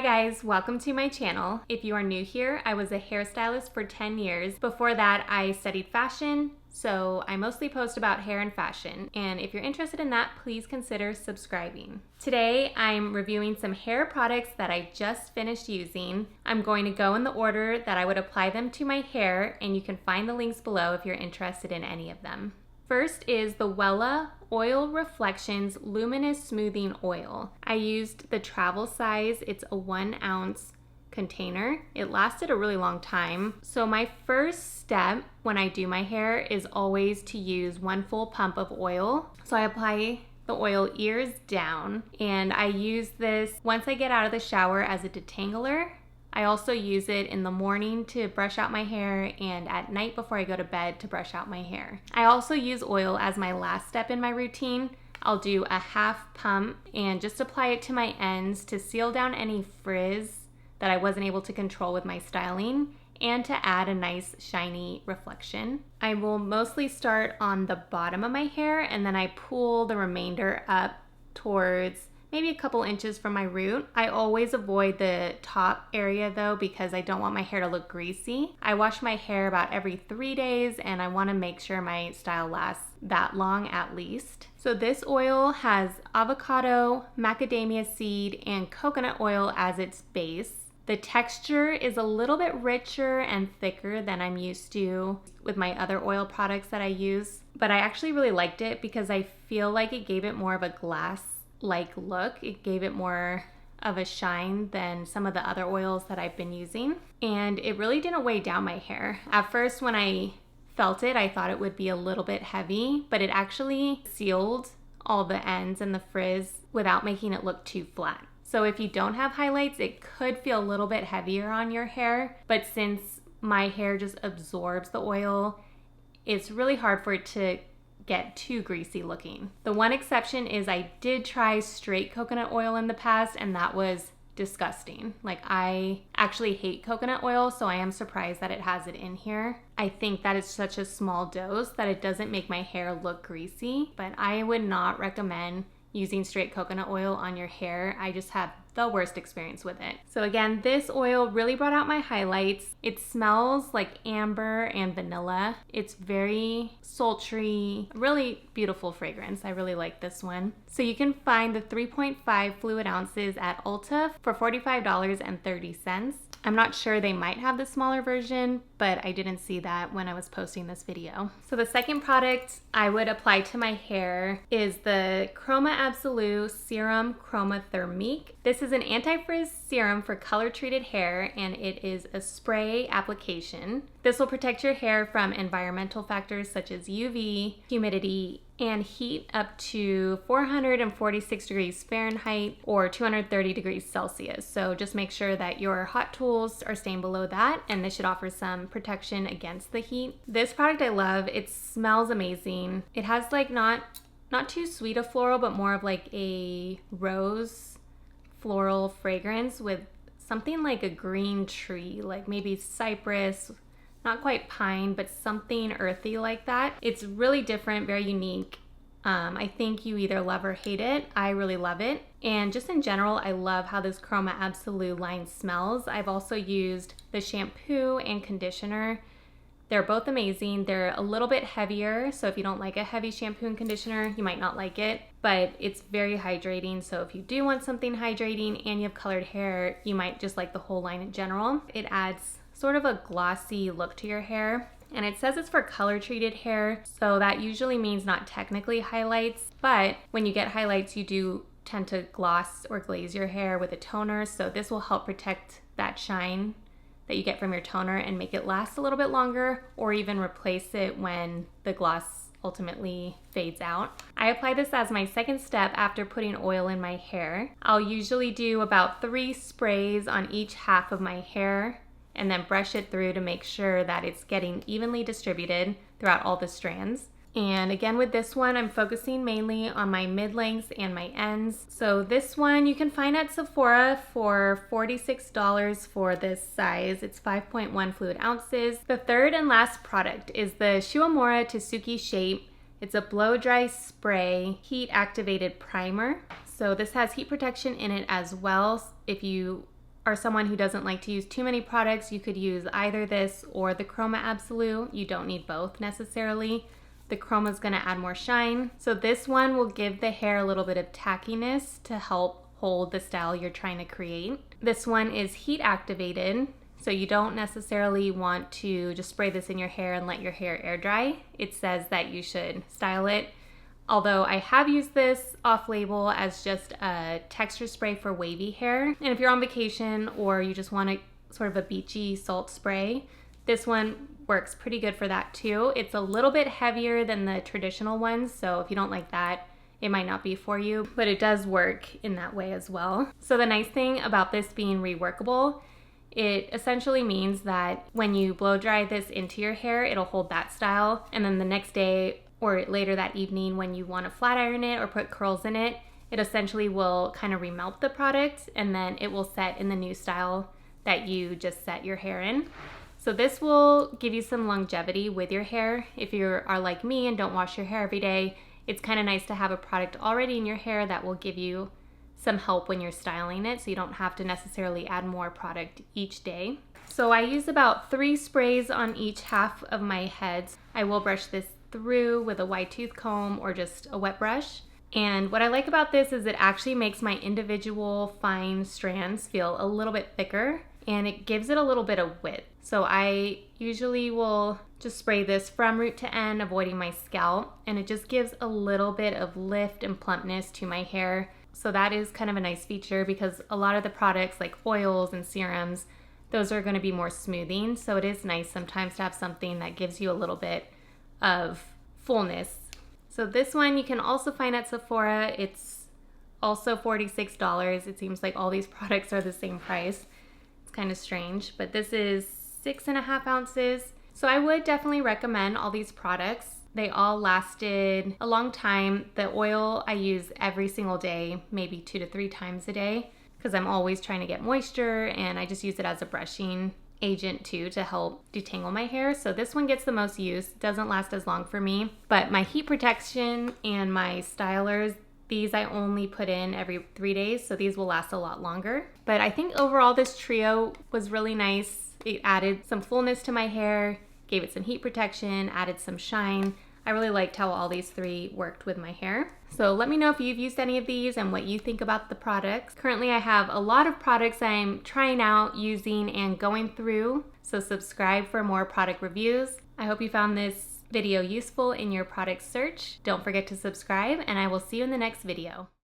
guys, welcome to my channel. If you are new here, I was a hairstylist for 10 years. Before that, I studied fashion, so I mostly post about hair and fashion. And if you're interested in that, please consider subscribing. Today, I'm reviewing some hair products that I just finished using. I'm going to go in the order that I would apply them to my hair, and you can find the links below if you're interested in any of them. First is the Wella Oil Reflections Luminous Smoothing Oil. I used the travel size. It's a 1 ounce container. It lasted a really long time. So my first step when I do my hair is always to use 1 full pump of oil. So I apply the oil ears down, and I use this once I get out of the shower as a detangler. I also use it in the morning to brush out my hair and at night before I go to bed to brush out my hair. I also use oil as my last step in my routine. I'll do a half pump and just apply it to my ends to seal down any frizz that I wasn't able to control with my styling and to add a nice shiny reflection. I will mostly start on the bottom of my hair and then I pull the remainder up towards maybe a couple inches from my root. I always avoid the top area though because I don't want my hair to look greasy. I wash my hair about every 3 days and I want to make sure my style lasts that long at least. So this oil has avocado, macadamia seed, and coconut oil as its base. The texture is a little bit richer and thicker than I'm used to with my other oil products that I use, but I actually really liked it because I feel like it gave it more of a glass-like look. It gave it more of a shine than some of the other oils that I've been using, and it really didn't weigh down my hair. At first when I felt it, I thought it would be a little bit heavy, but it actually sealed all the ends and the frizz without making it look too flat. So if you don't have highlights, it could feel a little bit heavier on your hair, but since my hair just absorbs the oil, it's really hard for it to get too greasy looking. The one exception is I did try straight coconut oil in the past, and that was disgusting. Like, I actually hate coconut oil, so I am surprised that it has it in here. I think that it's such a small dose that it doesn't make my hair look greasy, but I would not recommend using straight coconut oil on your hair. I just have the worst experience with it. So again, this oil really brought out my highlights. It smells like amber and vanilla. It's very sultry, really beautiful fragrance. I really like this one. So you can find the 3.5 fluid ounces at Ulta for $45.30. I'm not sure, they might have the smaller version, but I didn't see that when I was posting this video. So the second product I would apply to my hair is the Chroma Absolute Serum Chroma Thermique. This is an anti-frizz serum for color-treated hair, and it is a spray application. This will protect your hair from environmental factors such as UV, humidity, and heat up to 446 degrees Fahrenheit or 230 degrees Celsius. So just make sure that your hot tools are staying below that, and this should offer some protection against the heat. This product I love. It smells amazing. It has like not too sweet a floral, but more of like a rose floral fragrance with something like a green tree, like maybe cypress, not quite pine, but something earthy like that. It's really different, very unique. I think you either love or hate it. I really love it. And just in general, I love how this Chroma Absolute line smells. I've also used the shampoo and conditioner. They're both amazing. They're a little bit heavier, so if you don't like a heavy shampoo and conditioner, you might not like it, but it's very hydrating. So if you do want something hydrating and you have colored hair, you might just like the whole line in general. It adds sort of a glossy look to your hair. And it says it's for color treated hair, so that usually means not technically highlights, but when you get highlights, you do tend to gloss or glaze your hair with a toner, so this will help protect that shine that you get from your toner and make it last a little bit longer, or even replace it when the gloss ultimately fades out. I apply this as my second step after putting oil in my hair. I'll usually do about 3 sprays on each half of my hair and then brush it through to make sure that it's getting evenly distributed throughout all the strands. And again, with this one, I'm focusing mainly on my mid-lengths and my ends. So this one you can find at Sephora for $46 for this size. It's 5.1 fluid ounces. The third and last product is the Shuamora Tsuki Shape. It's a blow dry spray heat activated primer. So this has heat protection in it as well if you are someone who doesn't like to use too many products, you could use either this or the Chroma Absolute. You don't need both necessarily. The Chroma is going to add more shine. So this one will give the hair a little bit of tackiness to help hold the style you're trying to create. This one is heat activated, so you don't necessarily want to just spray this in your hair and let your hair air dry. It says that you should style it. Although I have used this off-label as just a texture spray for wavy hair. And if you're on vacation or you just want a sort of a beachy salt spray, this one works pretty good for that too. It's a little bit heavier than the traditional ones, so if you don't like that, it might not be for you, but it does work in that way as well. So the nice thing about this being reworkable, it essentially means that when you blow dry this into your hair, it'll hold that style, and then the next day or later that evening when you want to flat iron it or put curls in it, it essentially will kind of remelt the product and then it will set in the new style that you just set your hair in. So this will give you some longevity with your hair. If you are like me and don't wash your hair every day, it's kind of nice to have a product already in your hair that will give you some help when you're styling it, so you don't have to necessarily add more product each day. So I use about 3 sprays on each half of my heads. I will brush this through with a wide tooth comb or just a wet brush. And what I like about this is it actually makes my individual fine strands feel a little bit thicker, and it gives it a little bit of width. So I usually will just spray this from root to end, avoiding my scalp, and it just gives a little bit of lift and plumpness to my hair. So that is kind of a nice feature because a lot of the products like oils and serums, those are going to be more smoothing. So it is nice sometimes to have something that gives you a little bit of fullness. So this one you can also find at Sephora. It's also $46. It seems like all these products are the same price. It's kind of strange, but this is 6.5 ounces. So I would definitely recommend all these products. They all lasted a long time. The oil I use every single day, maybe 2 to 3 times a day, because I'm always trying to get moisture, and I just use it as a brushing agent too to help detangle my hair. So this one gets the most use. Doesn't last as long for me, but my heat protection and my stylers, these I only put in every 3 days, so these will last a lot longer. But I think overall this trio was really nice. It added some fullness to my hair, gave it some heat protection, added some shine. I really liked how all these 3 worked with my hair. So let me know if you've used any of these and what you think about the products. Currently I have a lot of products I'm trying out, using, and going through. So subscribe for more product reviews. I hope you found this video useful in your product search. Don't forget to subscribe, and I will see you in the next video.